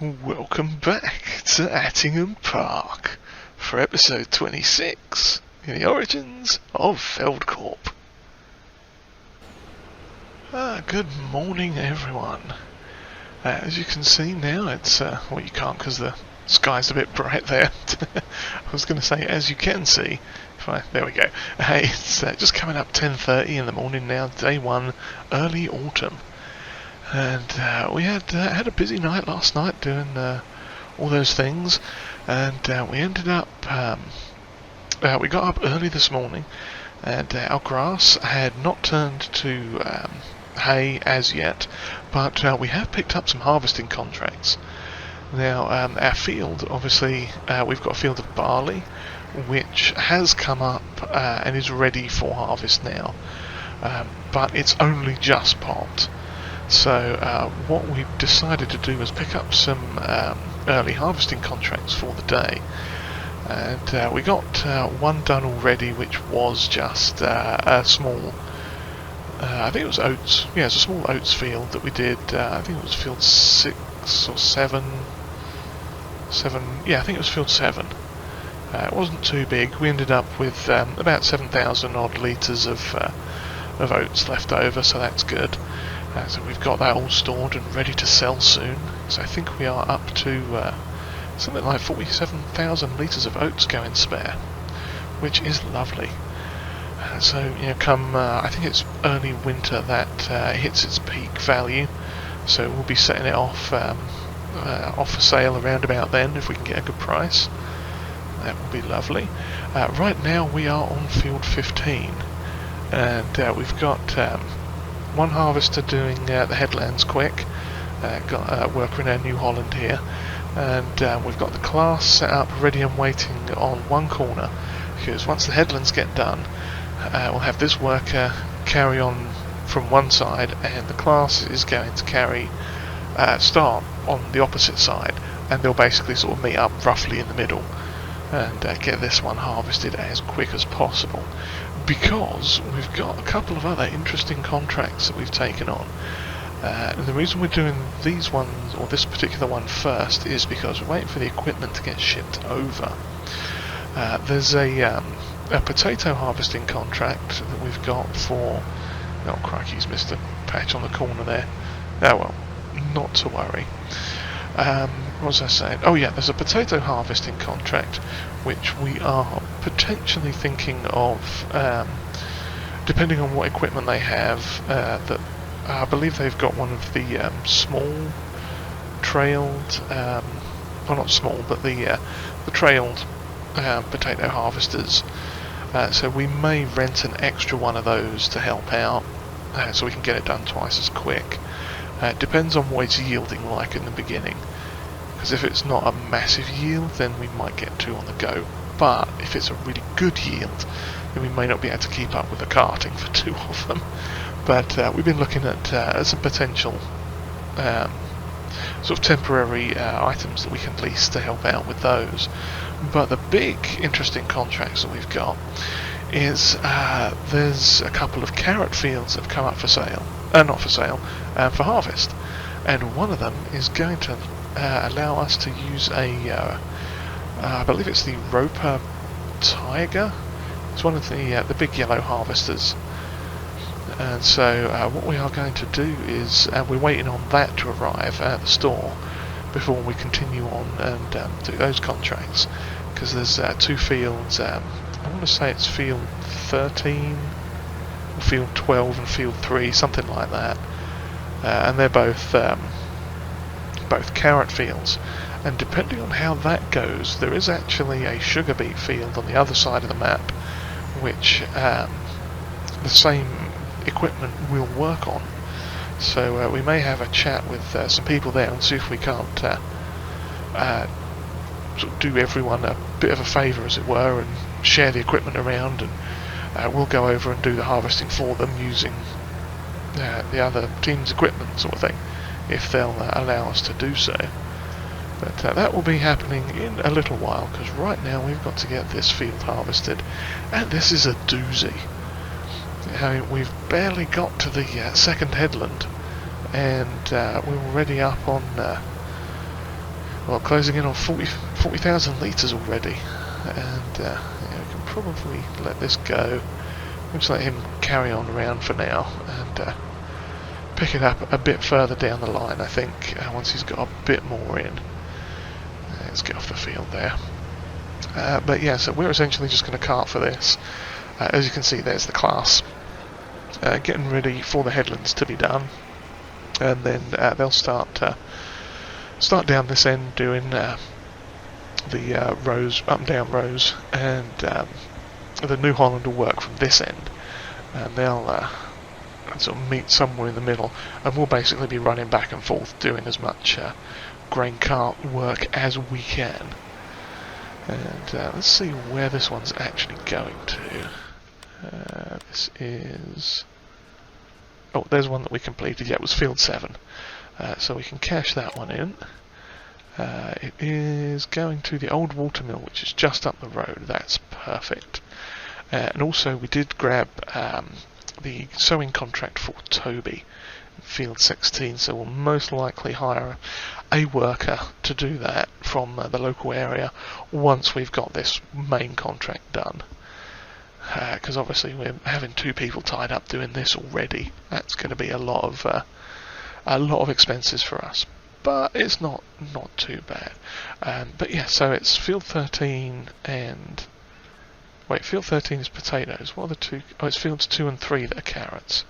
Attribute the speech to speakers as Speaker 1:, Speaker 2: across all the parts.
Speaker 1: Welcome back to Attingham Park for episode 26 in the origins of Feldcorp. Good morning, everyone. As you can see now, it's well, you can't because the sky's a bit bright there. I was going to say, as you can see, there we go. It's just coming up 10:30 in the morning now, day one, early autumn. And we had a busy night last night doing all those things, and we ended up we got up early this morning, and our grass had not turned to hay as yet, but we have picked up some harvesting contracts. Now our field, obviously, we've got a field of barley which has come up and is ready for harvest now, but it's only just popped. So what we decided to do was pick up some early harvesting contracts for the day, and we got one done already, which was just a small, I think it was oats, yeah, it's a small oats field that we did, I think it was field 6 or 7, yeah, I think it was field 7. It wasn't too big. We ended up with about 7,000 odd litres of oats left over, so that's good. So we've got that all stored and ready to sell soon. So I think we are up to something like 47,000 litres of oats going spare, which is lovely. So come I think it's early winter that hits its peak value. So we'll be setting it off off for sale around about then if we can get a good price. That will be lovely. Right now we are on field 15, and we've got one harvester doing the headlands quick. Got a worker in our New Holland here, and we've got the class set up ready and waiting on one corner, because once the headlands get done, we'll have this worker carry on from one side, and the class is going to start on the opposite side, and they'll basically sort of meet up roughly in the middle and get this one harvested as quick as possible, because we've got a couple of other interesting contracts that we've taken on. And the reason we're doing these ones, or this particular one first, is because we're waiting for the equipment to get shipped over. There's a potato harvesting contract that we've got for... Oh crikey, he's missed a patch on the corner there. Oh well, not to worry. What was I saying? Oh yeah, there's a potato harvesting contract which we are potentially thinking of, depending on what equipment they have, that I believe they've got one of the small trailed, well not small, but the trailed potato harvesters. So we may rent an extra one of those to help out, so we can get it done twice as quick. It depends on what it's yielding like in the beginning, because if it's not a massive yield, then we might get 2 on the go. But if it's a really good yield, then we may not be able to keep up with the carting for 2 of them. But we've been looking at some potential sort of temporary items that we can lease to help out with those. But the big interesting contracts that we've got is there's a couple of carrot fields that have come up for sale, not for sale, for harvest, and one of them is going to allow us to use a I believe it's the Roper Tiger. It's one of the big yellow harvesters, and so what we are going to do is we're waiting on that to arrive at the store before we continue on and do those contracts, because there's 2 fields. I want to say it's field 13, field 12 and field 3, something like that, and they're both carrot fields. And depending on how that goes, there is actually a sugar beet field on the other side of the map, which the same equipment will work on. So we may have a chat with some people there and see if we can't sort of do everyone a bit of a favour, as it were, and share the equipment around, and we'll go over and do the harvesting for them using the other team's equipment, sort of thing, if they'll allow us to do so. But that will be happening in a little while, because right now we've got to get this field harvested, and this is a doozy. We've barely got to the 2nd headland, and we're already up on Well, closing in on 40,000 litres already, and yeah, we can probably let this go. We'll just let him carry on around for now, and pick it up a bit further down the line, I think, once he's got a bit more in. Let's get off the field there. But yeah, so we're essentially just going to cart for this. As you can see, there's the class. Getting ready for the headlands to be done, and then they'll start down this end doing the rows, up and down rows, and the New Holland will work from this end, and they'll sort of meet somewhere in the middle, and we'll basically be running back and forth doing as much grain cart work as we can. And let's see where this one's actually going to. This is... Oh, there's one that we completed. Yeah, it was field 7. So we can cash that one in. It is going to the old watermill, which is just up the road. That's perfect. And also we did grab the sowing contract for Toby, field 16, so we'll most likely hire a worker to do that from the local area once we've got this main contract done. Because obviously we're having 2 people tied up doing this already. That's going to be a lot of expenses for us, but it's not too bad. But yeah, so it's field 13 and wait, field 13 is potatoes. What are the 2? Oh, it's fields 2 and 3 that are carrots.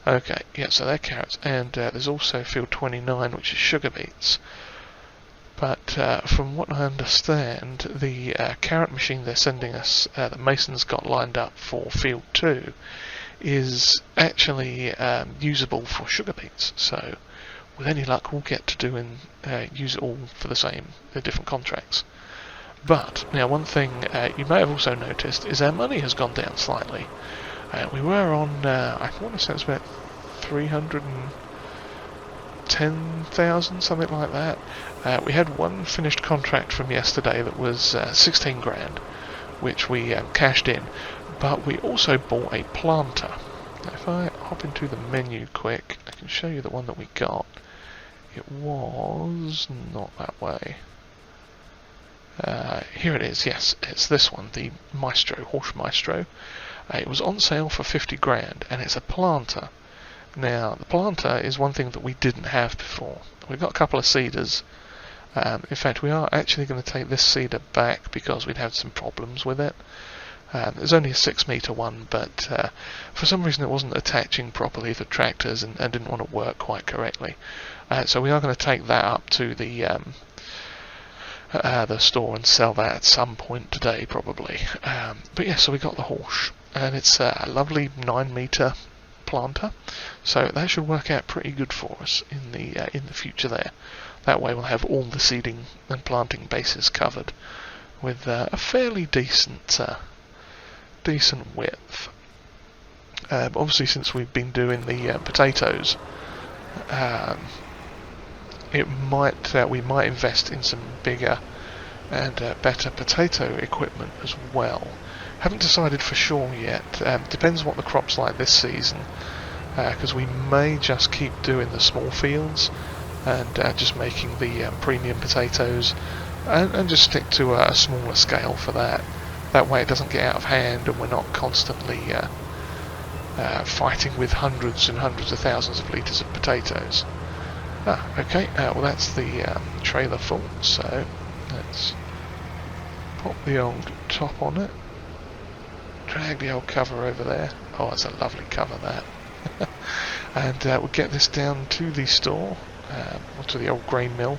Speaker 1: Okay, yeah, so they're carrots, and there's also field 29, which is sugar beets. But from what I understand, the carrot machine they're sending us, that Mason's got lined up for field 2, is actually usable for sugar beets. So, with any luck, we'll get to use it all for the different contracts. But now, one thing you may have also noticed is our money has gone down slightly. We were on, I want to say it's about 310,000, something like that. We had one finished contract from yesterday that was 16 grand, which we cashed in, but we also bought a planter. Now, if I hop into the menu quick, I can show you the one that we got. It was not that way. Here it is, yes, it's this one, the Maestro, Horsch Maestro. It was on sale for 50 grand, and it's a planter. Now, the planter is one thing that we didn't have before. We've got a couple of seeders. In fact, we are actually going to take this seeder back because we'd had some problems with it. It was only a 6-metre one, but for some reason it wasn't attaching properly to tractors and didn't want to work quite correctly. So we are going to take that up to the store and sell that at some point today, probably. But yeah, so we got the Horsch, and it's a lovely 9-metre planter, so that should work out pretty good for us in the future there. That way we'll have all the seeding and planting bases covered with a fairly decent width. But obviously, since we've been doing the potatoes, we might invest in some bigger and better potato equipment as well. Haven't decided for sure yet. Depends what the crop's like this season, because we may just keep doing the small fields and just making the premium potatoes, and just stick to a smaller scale for that. That way it doesn't get out of hand and we're not constantly fighting with hundreds and hundreds of thousands of litres of potatoes. Okay, well that's the trailer full, so let's pop the old top on it, drag the old cover over there. Oh, that's a lovely cover, that. And we'll get this down to the store, or to the old grain mill,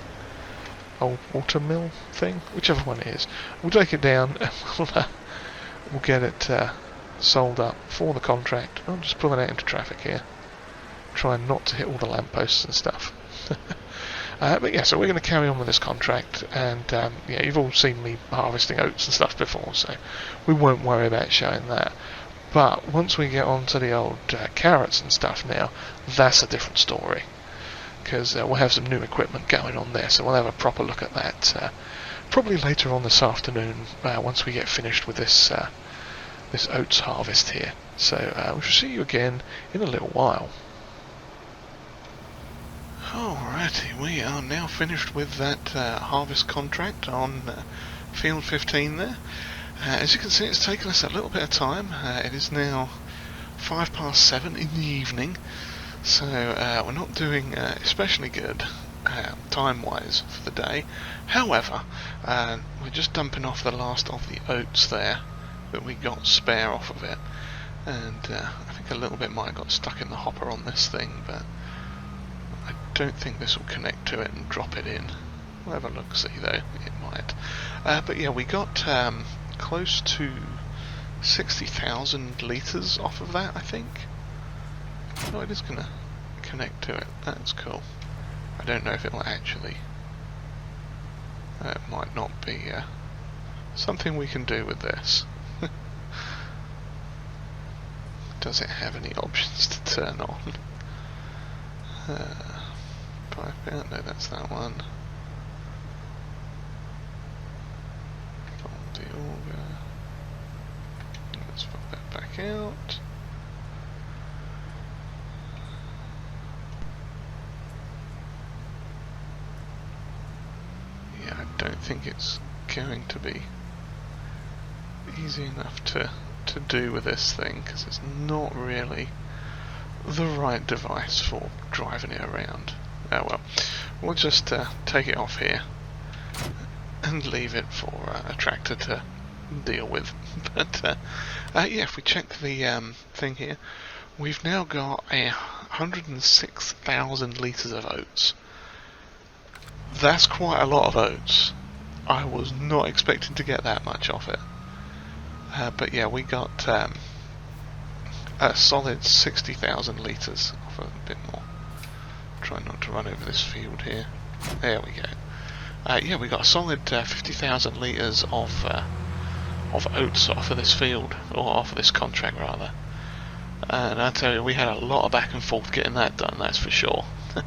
Speaker 1: old water mill thing, whichever one it is. We'll take it down and we'll get it sold up for the contract. I'm just pulling out into traffic here, trying not to hit all the lampposts and stuff. But yeah, so we're going to carry on with this contract, and yeah, you've all seen me harvesting oats and stuff before, so we won't worry about showing that. But once we get on to the old carrots and stuff now, that's a different story, because we'll have some new equipment going on there, so we'll have a proper look at that probably later on this afternoon, once we get finished with this this oats harvest here. So we shall see you again in a little while. Alrighty, we are now finished with that harvest contract on field 15 there. As you can see, it's taken us a little bit of time. It is now 7:05 in the evening, so we're not doing especially good time-wise for the day. However, we're just dumping off the last of the oats there that we got spare off of it, and I think a little bit might have got stuck in the hopper on this thing, but I don't think this will connect to it and drop it in. We'll have a look, see though, it might. But yeah, we got close to 60,000 litres off of that, I think. Oh, it is going to connect to it, that's cool. I don't know if it will actually. It might not be something we can do with this. Does it have any options to turn on? Pipe out, no, that's that one. Fold the auger. Let's pop that back out. Yeah, I don't think it's going to be easy enough to do with this thing, because it's not really the right device for driving it around. Oh well, we'll just take it off here and leave it for a tractor to deal with. But yeah, if we check the thing here, we've now got 106,000 litres of oats. That's quite a lot of oats. I was not expecting to get that much off it. But yeah, we got a solid 60,000 litres off a bit more. Try not to run over this field here. There we go. Yeah, we got a solid 50,000 litres of oats off of this field, or off of this contract rather. And I tell you, we had a lot of back and forth getting that done, that's for sure. But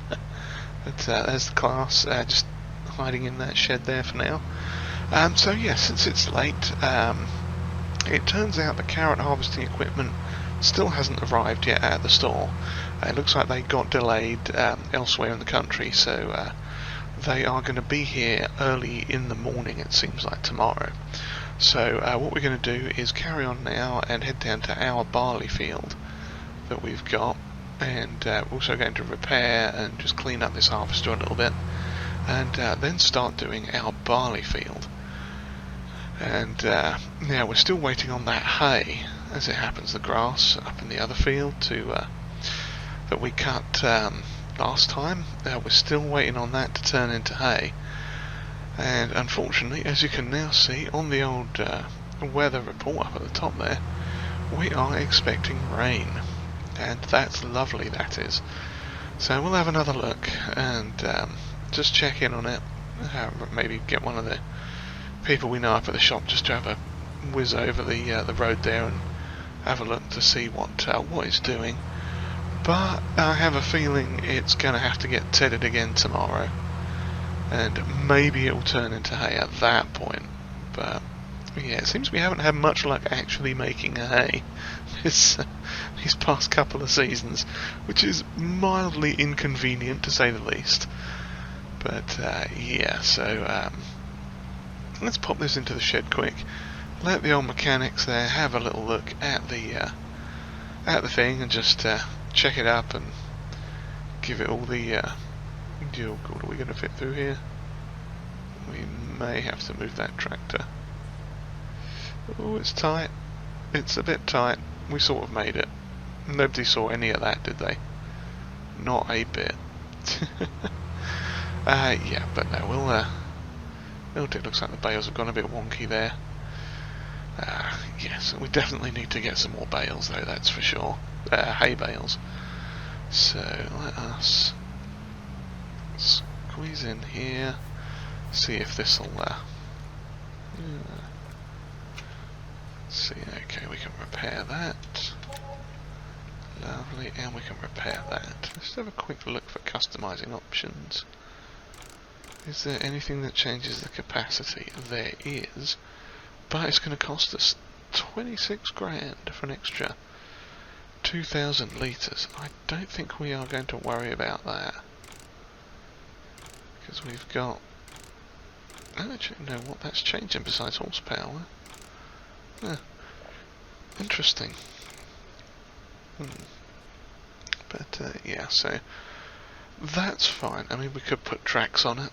Speaker 1: there's the class, just hiding in that shed there for now. So yeah, since it's late, it turns out the carrot harvesting equipment still hasn't arrived yet at the store. It looks like they got delayed elsewhere in the country, so they are going to be here early in the morning, it seems like, tomorrow. So what we're going to do is carry on now and head down to our barley field that we've got, and we're also going to repair and just clean up this harvester a little bit, and then start doing our barley field. And now we're still waiting on that hay, as it happens, the grass up in the other field that we cut last time. We're still waiting on that to turn into hay, and unfortunately, as you can now see on the old weather report up at the top there, we are expecting rain, and that's lovely, that is. So we'll have another look and just check in on it, maybe get one of the people we know up at the shop just to have a whiz over the road there and have a look to see what it's doing. But I have a feeling it's going to have to get tedded again tomorrow, and maybe it will turn into hay at that point. But yeah, it seems we haven't had much luck actually making hay these past couple of seasons, which is mildly inconvenient to say the least. But yeah, so let's pop this into the shed quick, let the old mechanics there have a little look at the thing, and just check it up and give it all the oh god, are we going to fit through here? We may have to move that tractor. Oh, it's tight. It's a bit tight. We sort of made it. Nobody saw any of that, did they? Not a bit. Yeah, but no, it looks like the bales have gone a bit wonky there. Yes, we definitely need to get some more bales though, that's for sure. Hay bales. So let us squeeze in here, see if this'll see, okay, we can repair that. Lovely, and we can repair that. Let's have a quick look for customizing options. Is there anything that changes the capacity? There is, but it's going to cost us 26 grand for an extra 2,000 litres. I don't think we are going to worry about that. because we've got... I don't actually know what that's changing besides horsepower. Interesting. But yeah, so that's fine. I mean, we could put tracks on it.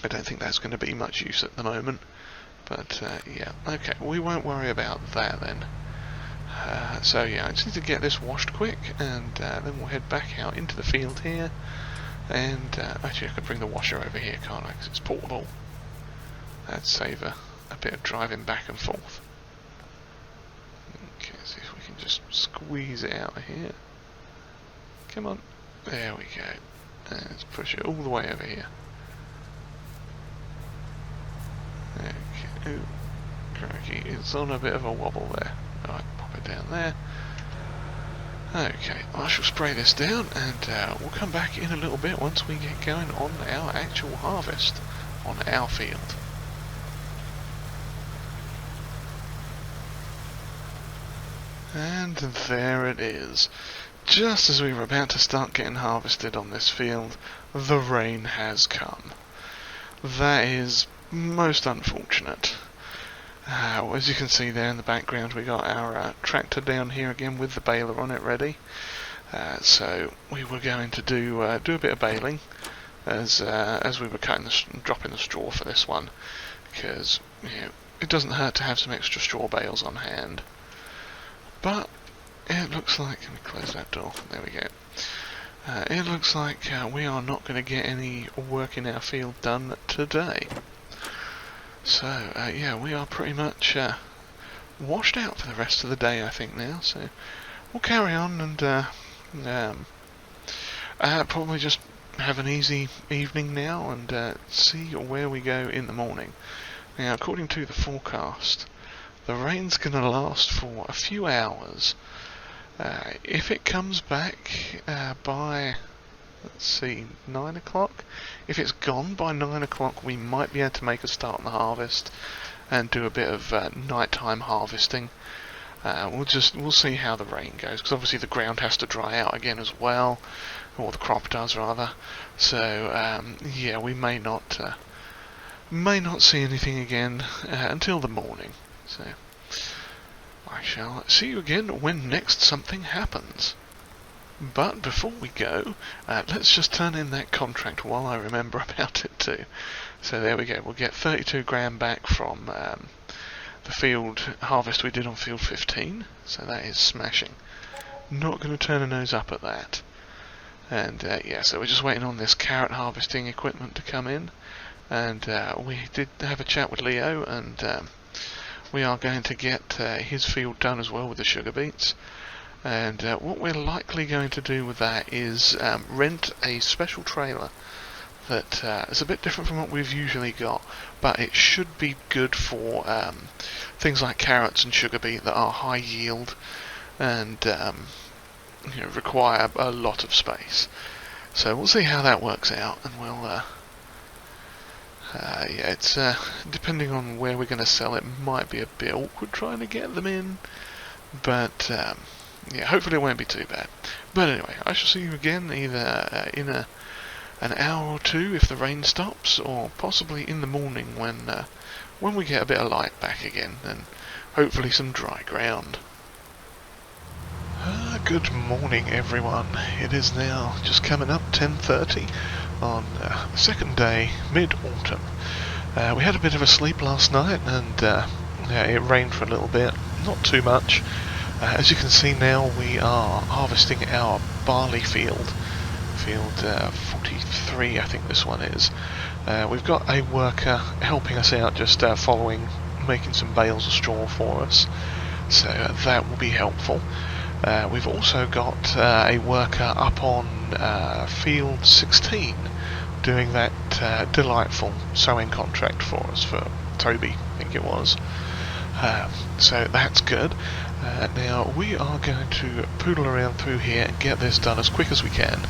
Speaker 1: I don't think that's going to be much use at the moment. But yeah, okay, we won't worry about that then. So yeah, I just need to get this washed quick, and then we'll head back out into the field here. And actually I could bring the washer over here, can't I, because it's portable. That'd save a bit of driving back and forth. Okay, see if we can just squeeze it out of here. Come on, there we go. Let's push it all the way over here. Okay, ooh, crikey, it's on a bit of a wobble there. Alright, pop it down there. Okay, I shall spray this down, and we'll come back in a little bit once we get going on our actual harvest on our field. And there it is. Just as we were about to start getting harvested on this field, the rain has come. That is most unfortunate. As you can see there in the background, we got our tractor down here again with the baler on it ready. So we were going to do a bit of baling as we were dropping the straw for this one, because it doesn't hurt to have some extra straw bales on hand. But it looks like, let me close that door. There we go. It looks like we are not going to get any work in our field done today. So, yeah, we are pretty much washed out for the rest of the day, I think, now. So, we'll carry on and probably just have an easy evening now and see where we go in the morning. Now, according to the forecast, the rain's going to last for a few hours. If it comes back by... let's see, 9 o'clock? If it's gone by 9 o'clock, we might be able to make a start on the harvest and do a bit of nighttime harvesting. We'll see how the rain goes, because obviously the ground has to dry out again as well, or the crop does rather. So yeah, we may not see anything again until the morning. So I shall see you again when next something happens. But before we go, let's just turn in that contract while I remember about it too. So there we go, we'll get 32 grand back from the field harvest we did on field 15, so that is smashing. Not going to turn a nose up at that. And yeah, so we're just waiting on this carrot harvesting equipment to come in, and we did have a chat with Leo, and we are going to get his field done as well with the sugar beets. And what we're likely going to do with that is rent a special trailer that is a bit different from what we've usually got, but it should be good for things like carrots and sugar beet that are high yield and require a lot of space. So we'll see how that works out, and we'll yeah, it's depending on where we're going to sell it, might be a bit awkward trying to get them in, but yeah, hopefully it won't be too bad. But anyway, I shall see you again either in an hour or two if the rain stops, or possibly in the morning when we get a bit of light back again, and hopefully some dry ground. Good morning, everyone. It is now just coming up 10:30 on the second day, mid-autumn. We had a bit of a sleep last night, and yeah, it rained for a little bit, not too much. As you can see now, we are harvesting our barley field 43 I think this one is. We've got a worker helping us out, just making some bales of straw for us, so that will be helpful. We've also got a worker up on field 16 doing that delightful sowing contract for us, for Toby, I think it was. So that's good. Now we are going to poodle around through here and get this done as quick as we can.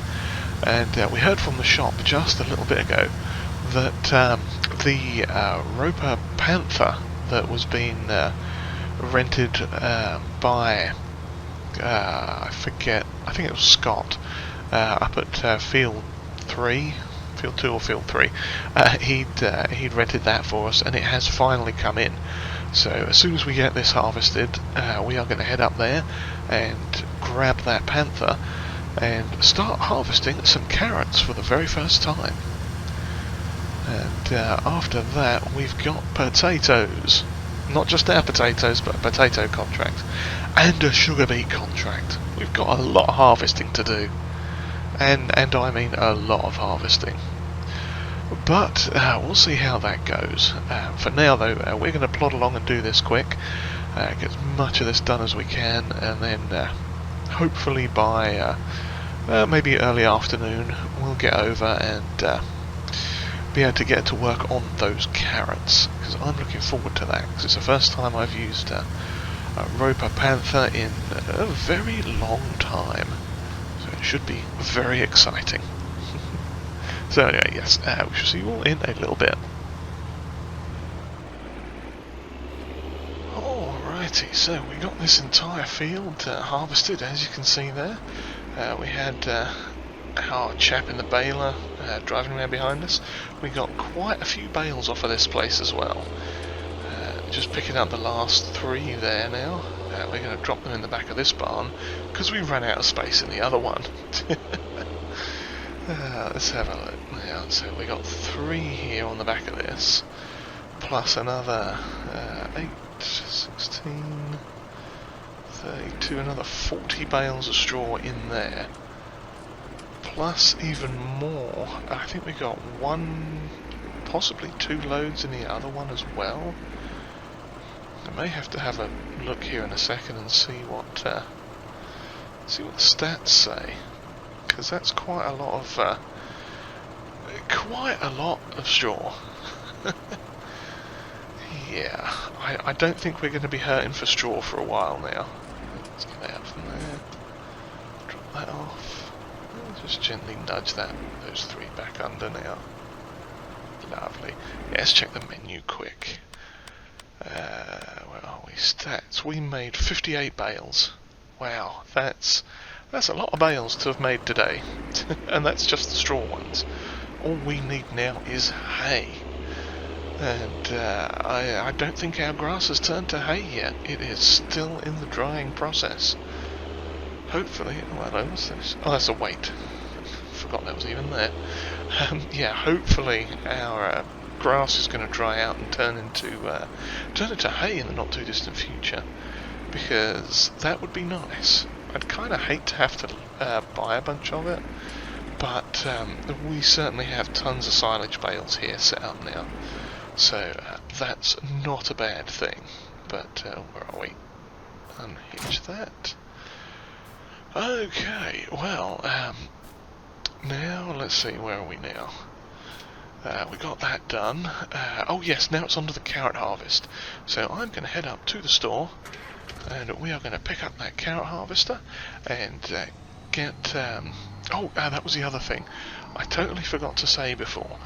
Speaker 1: And we heard from the shop just a little bit ago that the Roper Panther that was being rented by, I forget, I think it was Scott, up at field field 2 or field 3, he'd rented that for us, and it has finally come in. So as soon as we get this harvested, we are going to head up there and grab that Panther and start harvesting some carrots for the very first time. And after that, we've got potatoes. Not just our potatoes, but a potato contract. And a sugar beet contract. We've got a lot of harvesting to do. And I mean a lot of harvesting. But we'll see how that goes. For now, though, we're going to plod along and do this quick. Get as much of this done as we can, and then hopefully by maybe early afternoon, we'll get over and be able to get to work on those carrots, because I'm looking forward to that, because it's the first time I've used a Roper Panther in a very long time, so it should be very exciting. So anyway, yes, we shall see you all in a little bit. Alrighty, so we got this entire field harvested, as you can see there. We had our chap in the baler driving around behind us. We got quite a few bales off of this place as well. Just picking up the last 3 there now. We're going to drop them in the back of this barn because we ran out of space in the other one. Let's have a look now. So we got 3 here on the back of this, plus another 8, 16, 32, another 40 bales of straw in there. Plus even more. I think we got 1, possibly 2 loads in the other one as well. I may have to have a look here in a second and see what the stats say, because that's quite a lot of straw. Yeah, I don't think we're going to be hurting for straw for a while now. Let's get that out from there. Drop that off. Just gently nudge those 3 back under now. Lovely. Yeah, let's check the menu quick. Where are we? Stats. We made 58 bales. Wow, that's a lot of bales to have made today. And that's just the straw ones. All we need now is hay. And I don't think our grass has turned to hay yet. It is still in the drying process. Hopefully, what's this? Oh, that's a weight. Forgot that was even there. Yeah, hopefully our grass is going to dry out and turn into hay in the not too distant future, because that would be nice. I'd kind of hate to have to buy a bunch of it, but we certainly have tons of silage bales here set up now, so that's not a bad thing. But where are we? Unhitch that. Okay, well, now let's see, where are we now? We got that done. Oh yes, now it's on to the carrot harvest. So I'm going to head up to the store, and we are going to pick up that carrot harvester and get... that was the other thing. I totally forgot to say before.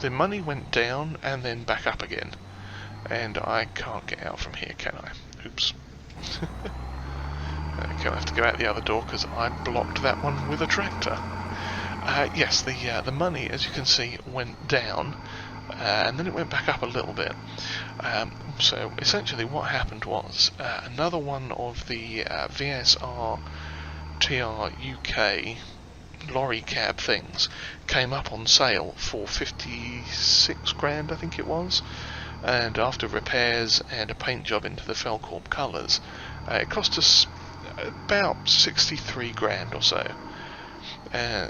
Speaker 1: The money went down and then back up again. And I can't get out from here, can I? Oops. Okay, I'll have to go out the other door because I blocked that one with a tractor. Yes, the money, as you can see, went down, and then it went back up a little bit. So essentially what happened was, another one of the VSR TR UK lorry cab things came up on sale for 56 grand, I think it was, and after repairs and a paint job into the Felcorp colours, it cost us about 63 grand or so.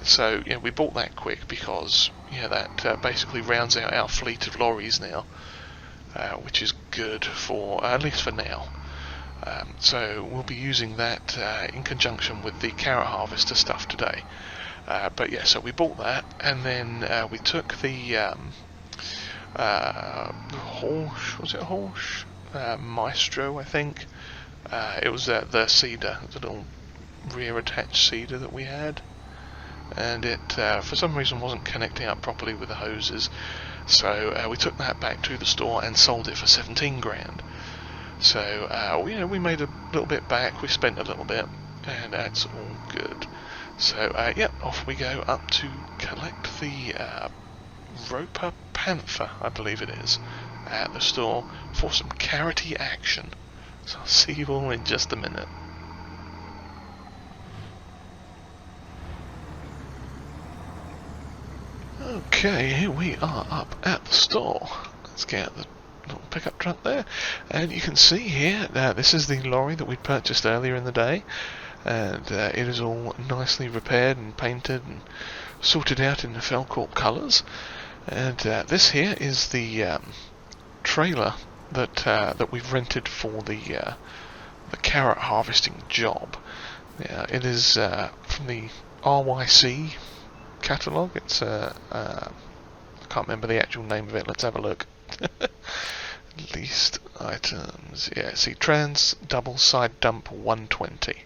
Speaker 1: So yeah, we bought that quick because that basically rounds out our fleet of lorries now, which is good for at least for now. So we'll be using that in conjunction with the carrot harvester stuff today. But yeah, so we bought that, and then we took the Horsch, was it a Horsch? Maestro, I think. It was the cedar, the little rear attached cedar that we had, and it for some reason wasn't connecting up properly with the hoses, so we took that back to the store and sold it for 17 grand. So we made a little bit back, we spent a little bit, and that's all good. So yep, off we go up to collect the Roper Panther, I believe it is, at the store for some carroty action. So I'll see you all in just a minute. Okay, here we are up at the store. Let's get out the little pickup truck there, and you can see here this is the lorry that we purchased earlier in the day, and it is all nicely repaired and painted and sorted out in the Felcorp colours. And this here is the trailer that we've rented for the carrot harvesting job. It is from the RYC catalogue. It's I can't remember the actual name of it. Let's have a look. Leased items. Yeah, see, Trans Double Side Dump 120,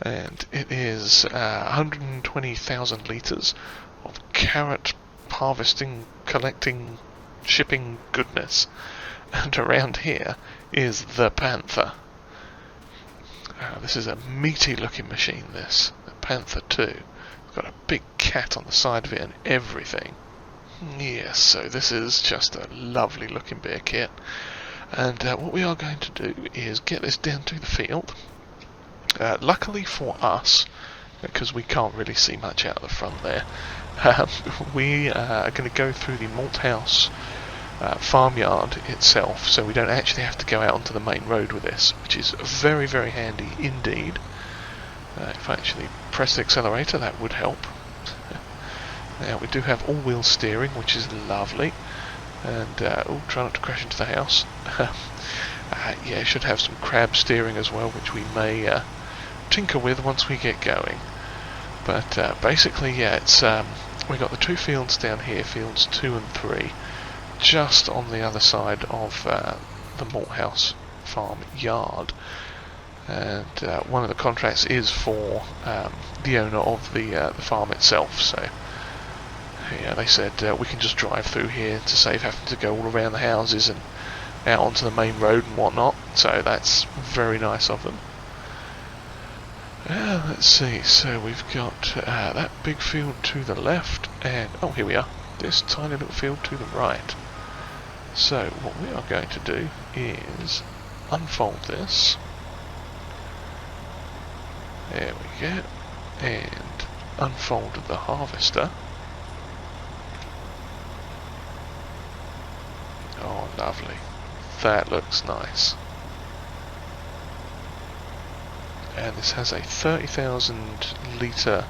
Speaker 1: and it is 120,000 litres of carrot harvesting, collecting, shipping goodness. And around here is the Panther. This is a meaty looking machine, this. The Panther 2. It's got a big cat on the side of it and everything. Yes, so this is just a lovely looking beer kit. And what we are going to do is get this down to the field. Luckily for us, because we can't really see much out of the front there, we are going to go through the malt house farmyard itself, so we don't actually have to go out onto the main road with this, which is very, very handy indeed. If I actually press the accelerator, that would help. Now we do have all-wheel steering, which is lovely, and try not to crash into the house. Yeah, it should have some crab steering as well, which we may tinker with once we get going. But basically, yeah, it's we got the two fields down here, fields 2 and 3, just on the other side of the malt house farm yard. And one of the contracts is for the owner of the farm itself. So yeah, they said we can just drive through here to save having to go all around the houses and out onto the main road and whatnot. So that's very nice of them. Let's see, so we've got that big field to the left, and oh, here we are, this tiny little field to the right. So what we are going to do is unfold this. There we go, and unfold the harvester. Oh, lovely. That looks nice. And this has a 30,000 litre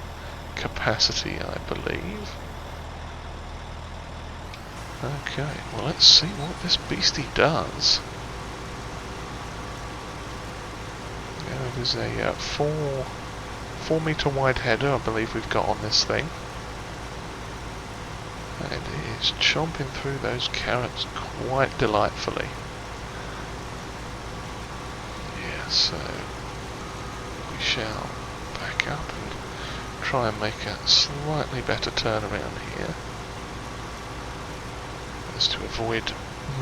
Speaker 1: capacity, I believe. Okay, well, let's see what this beastie does. It is a 4 metre wide header, I believe we've got on this thing. And it is chomping through those carrots quite delightfully. Yeah, so we shall back up and try and make a slightly better turn around here, as to avoid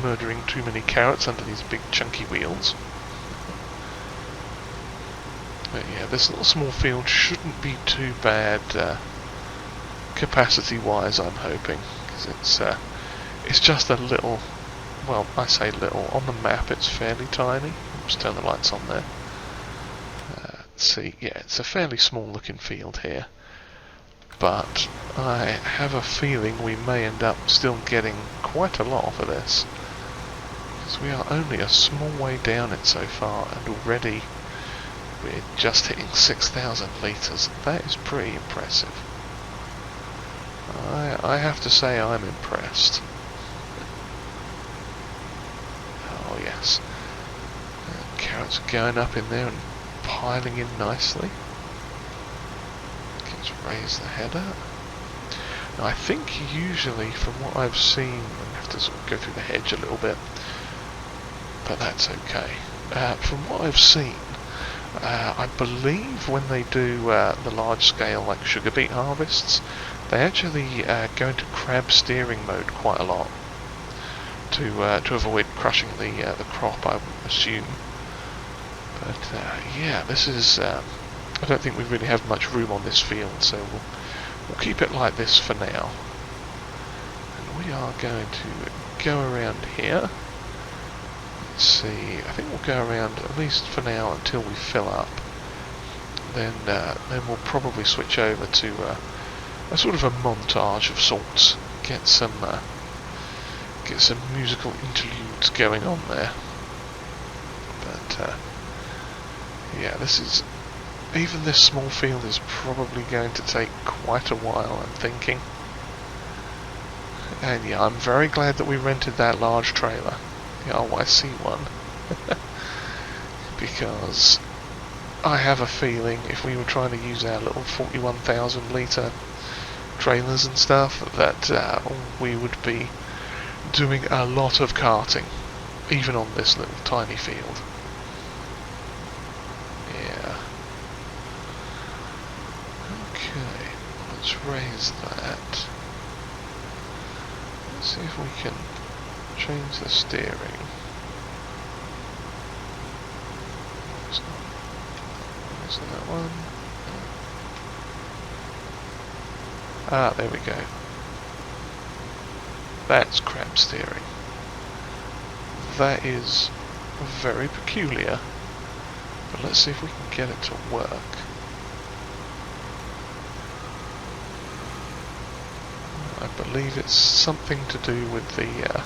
Speaker 1: murdering too many carrots under these big chunky wheels. But yeah, this little small field shouldn't be too bad capacity wise, I'm hoping, because it's just a little, well, I say little, on the map it's fairly tiny. Let's turn the lights on there. See, yeah, it's a fairly small looking field here, but I have a feeling we may end up still getting quite a lot of this, because we are only a small way down it so far, and already we're just hitting 6,000 litres. That is pretty impressive. I have to say I'm impressed. Oh yes, carrots are going up in there and piling in nicely. Let's raise the header. Now I think usually, from what I've seen, I have to sort of go through the hedge a little bit, but that's okay. From what I've seen, I believe when they do the large scale like sugar beet harvests, they actually go into crab steering mode quite a lot to avoid crushing the crop, I would assume. But yeah, this is I don't think we really have much room on this field, so we'll keep it like this for now. And we are going to go around here. Let's see, I think we'll go around at least for now until we fill up. Then we'll probably switch over to a sort of a montage of sorts. Get some musical interludes going on there. But yeah, even this small field is probably going to take quite a while, I'm thinking. And yeah, I'm very glad that we rented that large trailer. Oh, I see one. Because I have a feeling if we were trying to use our little 41,000 litre trailers and stuff, that we would be doing a lot of karting, even on this little tiny field. Yeah. Okay, let's raise that. Let's see if we can change the steering. Is that one? Ah, there we go. That's crab steering. That is very peculiar. But let's see if we can get it to work. I believe it's something to do with the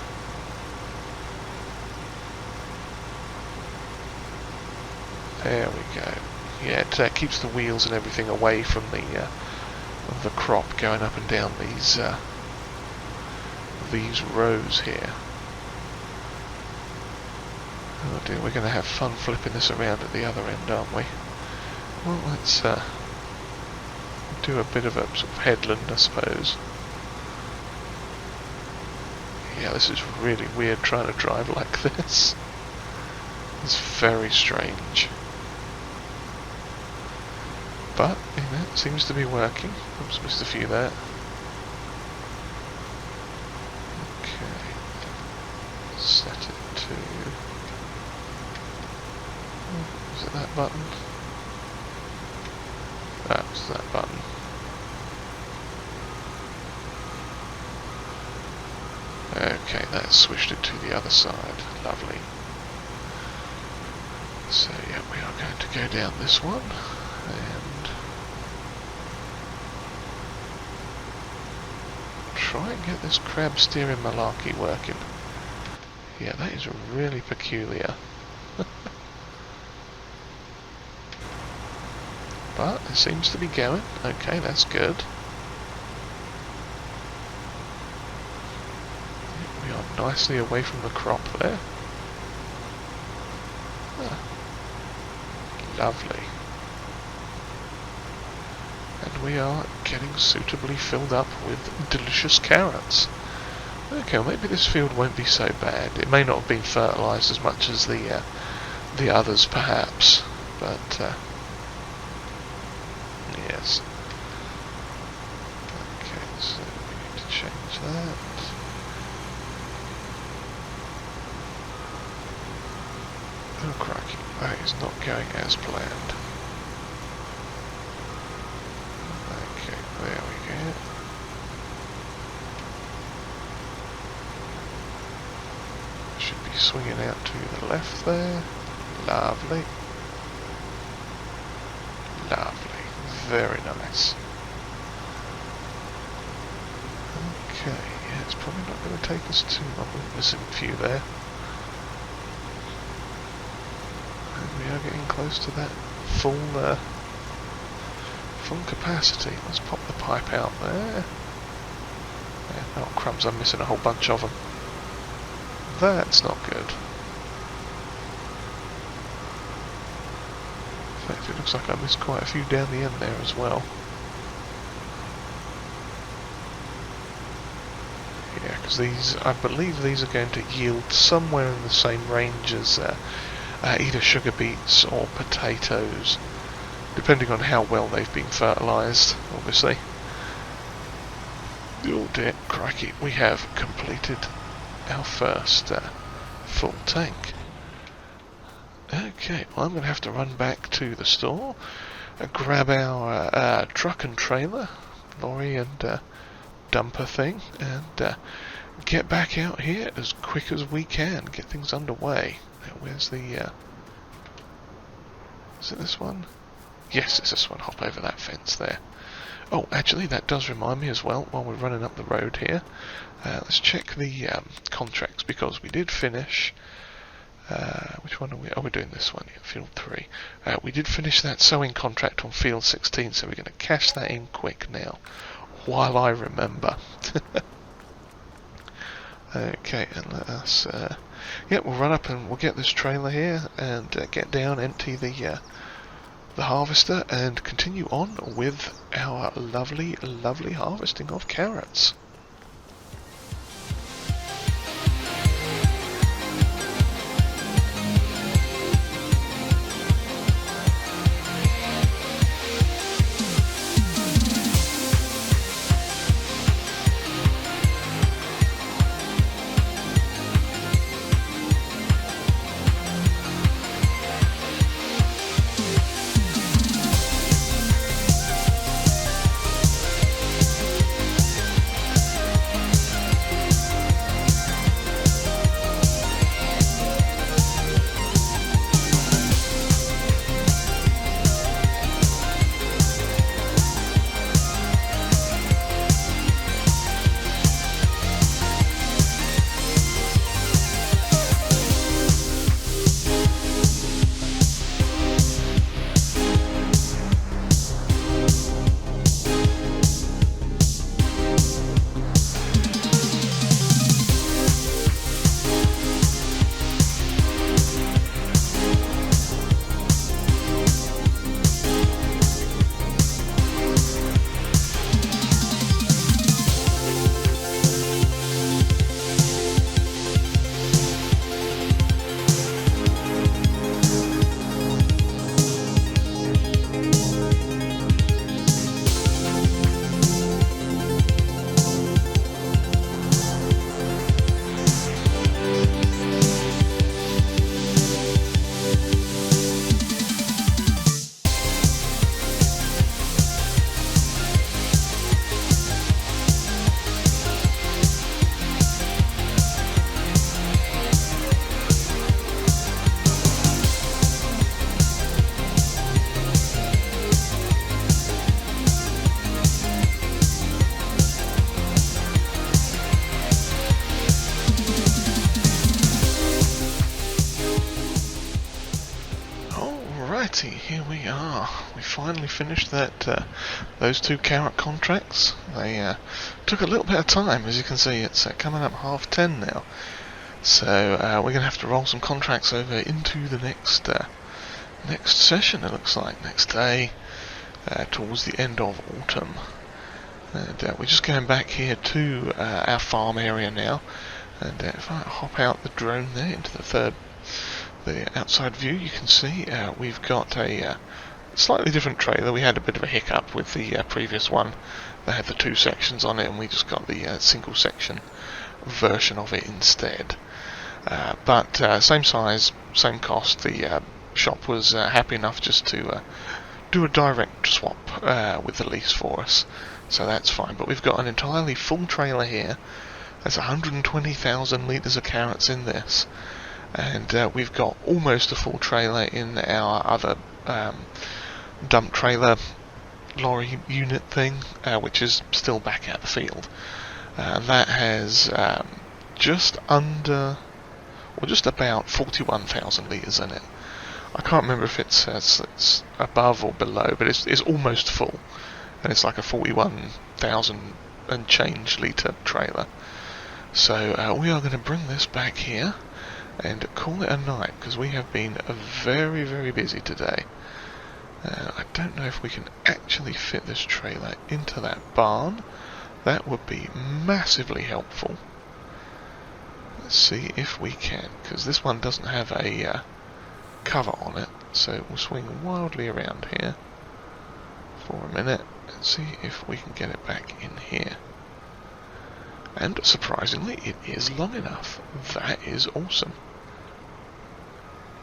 Speaker 1: there we go. Yeah, it keeps the wheels and everything away from the crop going up and down these rows here. Oh dear, we're going to have fun flipping this around at the other end, aren't we? Well, let's do a bit of a sort of headland, I suppose. Yeah, this is really weird trying to drive like this. It's very strange. But, you know, it seems to be working. Oops, missed a few there. Okay. Set it to... is it that button? Ah, it's that button. Okay, that's switched it to the other side. Lovely. So, yeah, we are going to go down this one. And try and get this crab steering malarkey working. Yeah, that is really peculiar. But it seems to be going. Okay, that's good. We are nicely away from the crop there. Ah, lovely. And we are getting suitably filled up with delicious carrots. Okay, well maybe this field won't be so bad. It may not have been fertilised as much as the others, perhaps, but yes. Okay, so we need to change that. Oh crikey, that is not going as planned. Okay, there we go. Should be swinging out to the left there. Lovely. Lovely. Very nice. Okay, yeah, it's probably not going to take us too long. We're missing a few there. And we are getting close to that full capacity. Let's pop the pipe out there. Yeah, oh crumbs, I'm missing a whole bunch of them. That's not good. In fact, it looks like I missed quite a few down the end there as well. Yeah, because these, I believe these are going to yield somewhere in the same range as either sugar beets or potatoes, depending on how well they've been fertilised, obviously. Oh dear, crikey, we have completed our first full tank. Okay, well I'm going to have to run back to the store, grab our truck and trailer, lorry and dumper thing, and get back out here as quick as we can, get things underway. Now, where's the... is it this one? Yes, it's this one. Hop over that fence there. Oh, actually, that does remind me as well, while we're running up the road here, let's check the contracts, because we did finish... which one are we? Oh, we're doing this one, yeah, Field 3. We did finish that sewing contract on Field 16, so we're going to cash that in quick now, while I remember. Okay, and let us... yeah, we'll run up and we'll get this trailer here, and get down, empty the harvester, and continue on with our lovely, lovely harvesting of carrots. Here we are. We finally finished that those 2 carrot contracts. They took a little bit of time, as you can see. It's coming up 10:30 now. So we're going to have to roll some contracts over into the next session. It looks like next day, towards the end of autumn. And we're just going back here to our farm area now. And if I hop out the drone there into the outside view, you can see we've got a slightly different trailer. We had a bit of a hiccup with the previous one. They had the 2 sections on it, and we just got the single section version of it instead. But same size, same cost. The shop was happy enough just to do a direct swap with the lease for us, so that's fine. But we've got an entirely full trailer here. There's 120,000 litres of carrots in this. And we've got almost a full trailer in our other dump trailer lorry unit thing, which is still back at the field. That has just under, or just about 41,000 litres in it. I can't remember if it's above or below, but it's almost full. And it's like a 41,000 and change litre trailer. So we are going to bring this back here and call it a night, because we have been very, very busy today. I don't know if we can actually fit this trailer into that barn. That would be massively helpful. Let's see if we can, because this one doesn't have a cover on it, so we'll swing wildly around here for a minute and see if we can get it back in here. And surprisingly, it is long enough. That is awesome.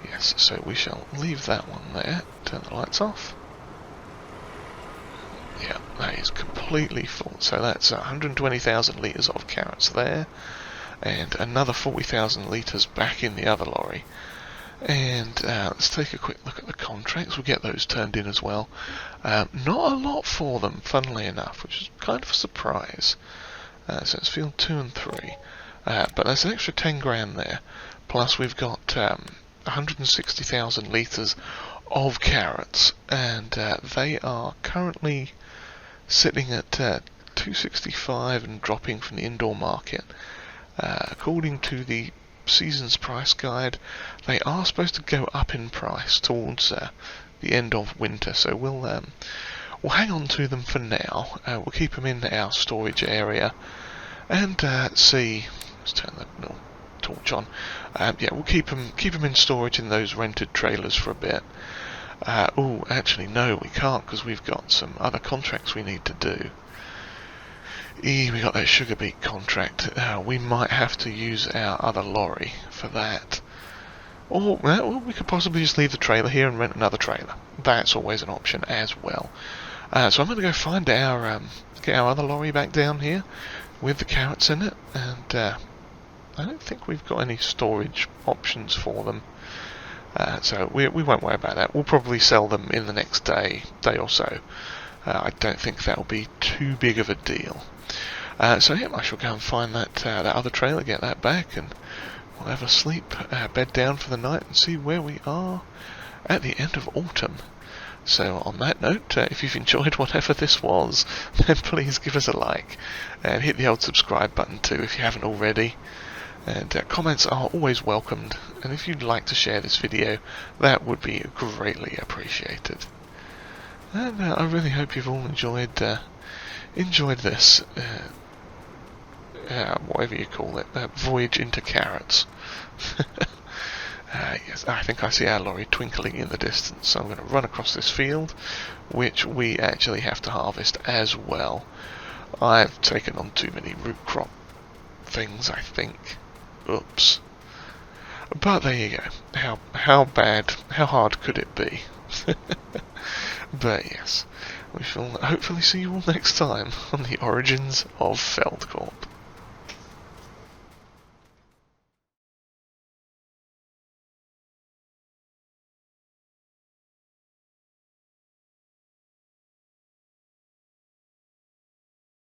Speaker 1: Yes, so we shall leave that one there, turn the lights off, is completely full. So that's 120,000 litres of carrots there, and another 40,000 litres back in the other lorry. And let's take a quick look at the contracts. We'll get those turned in as well. Not a lot for them, funnily enough, which is kind of a surprise. So it's field 2 and 3. But there's an extra 10 grand there. Plus we've got 160,000 litres of carrots, and they are currently sitting at 265 and dropping from the indoor market. According to the season's price guide, they are supposed to go up in price towards the end of winter, so we'll hang on to them for now. We'll keep them in our storage area and see. Let's turn the torch on. Yeah, we'll keep them in storage in those rented trailers for a bit. Oh, actually no, we can't, because we've got some other contracts we need to do. We got that sugar beet contract. We might have to use our other lorry for that. Or well, we could possibly just leave the trailer here and rent another trailer. That's always an option as well. So I'm going to go find our get our other lorry back down here with the carrots in it, and I don't think we've got any storage options for them. So we won't worry about that. We'll probably sell them in the next day or so. I don't think that'll be too big of a deal. So yeah, I shall go and find that other trailer, get that back, and we'll have a sleep, bed down for the night, and see where we are at the end of autumn. So on that note, if you've enjoyed whatever this was, then please give us a like, and hit the old subscribe button too if you haven't already. And comments are always welcomed, and if you'd like to share this video, that would be greatly appreciated. And I really hope you've all enjoyed this, whatever you call it, voyage into carrots. Yes, I think I see our lorry twinkling in the distance, so I'm going to run across this field, which we actually have to harvest as well. I've taken on too many root crop things, I think. Oops. But there you go. How hard could it be? But yes, we shall hopefully see you all next time on the origins of Feldcorp.